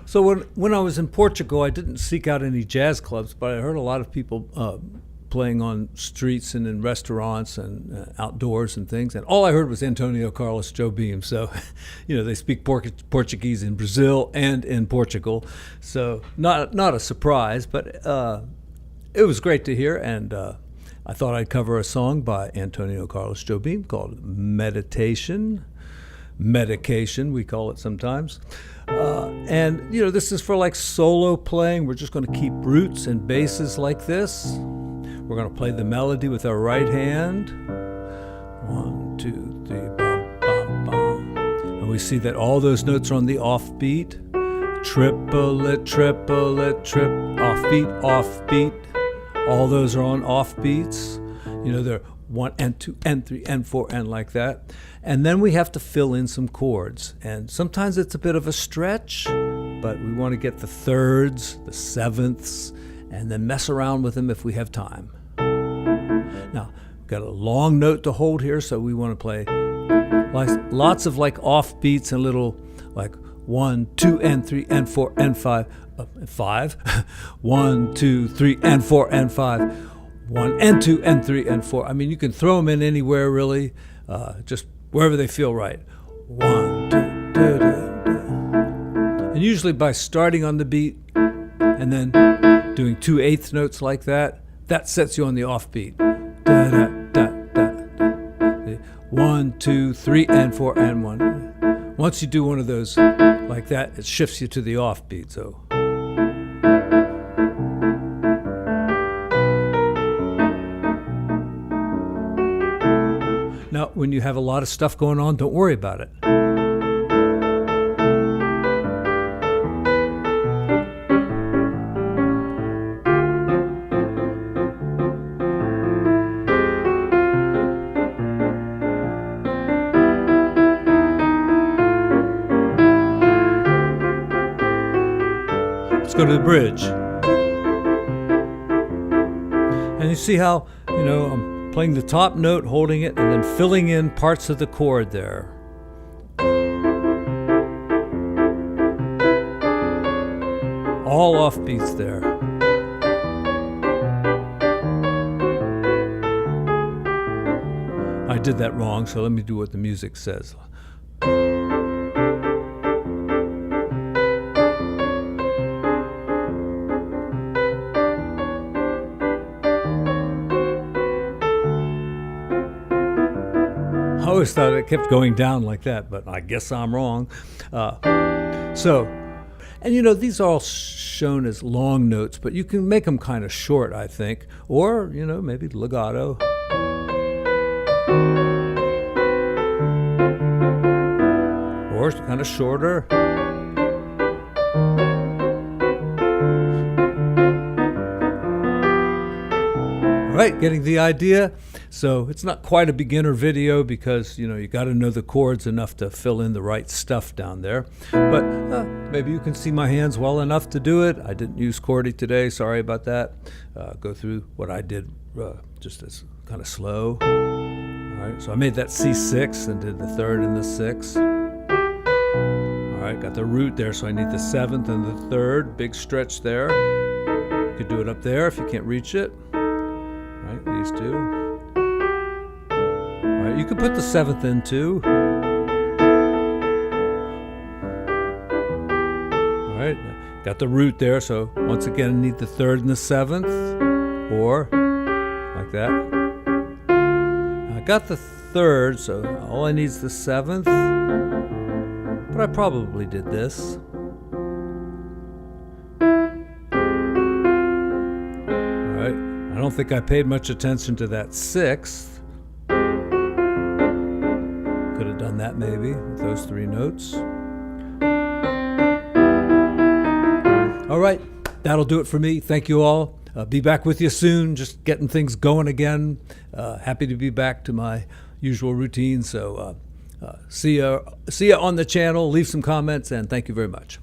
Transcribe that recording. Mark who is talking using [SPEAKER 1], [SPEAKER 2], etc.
[SPEAKER 1] So when I was in Portugal, I didn't seek out any jazz clubs, but I heard a lot of people playing on streets and in restaurants and outdoors and things. And all I heard was Antonio Carlos Jobim. So, they speak Portuguese in Brazil and in Portugal. So not a surprise, but it was great to hear. And I thought I'd cover a song by Antonio Carlos Jobim called Medication, we call it sometimes. And this is for like solo playing. We're just going to keep roots and basses like this. We're going to play the melody with our right hand. 1, 2, 3, bum, bum, bum. And we see that all those notes are on the offbeat. Triplet, triplet, offbeat, offbeat. All those are on offbeats. They're 1 and 2 and 3 and 4 and like that. And then we have to fill in some chords. And sometimes it's a bit of a stretch, but we want to get the thirds, the sevenths, and then mess around with them if we have time. Now, we've got a long note to hold here, so we want to play lots of like offbeats and little like 1, 2, and 3, and 4, and 5. 1, 2, 3, and 4, and 5. 1, and 2, and 3, and 4. I mean, you can throw them in anywhere, really, just wherever they feel right. 1, 2, 2, 2. And usually by starting on the beat and then doing 2/8 notes like that sets you on the offbeat. Da, da, da, da, da. 1, 2, 3, and 4, and 1. Once you do one of those like that, it shifts you to the offbeat. So. Now, when you have a lot of stuff going on, don't worry about it. Let's go to the bridge. And you see how, I'm playing the top note, holding it, and then filling in parts of the chord there. All offbeats there. I did that wrong, so let me do what the music says. I always thought it kept going down like that, but I guess I'm wrong. These are all shown as long notes, but you can make them kind of short, I think. Or, maybe legato. Or kind of shorter. All right, getting the idea. So it's not quite a beginner video because, you got to know the chords enough to fill in the right stuff down there. But maybe you can see my hands well enough to do it. I didn't use chordy today. Sorry about that. Go through what I did just as kind of slow. All right, so I made that C6 and did the third and the sixth. All right, got the root there, so I need the seventh and the third. Big stretch there. You could do it up there if you can't reach it. All right, these two. You could put the seventh in too. All right, got the root there, so once again I need the third and the seventh, or like that. I got the third, so all I need is the seventh, but I probably did this. All right, I don't think I paid much attention to that sixth. Could have done that maybe with those three notes. All right, that'll do it for me. Thank you all. Be back with you soon, just getting things going again. Happy to be back to my usual routine. So see ya on the channel. Leave some comments, and thank you very much.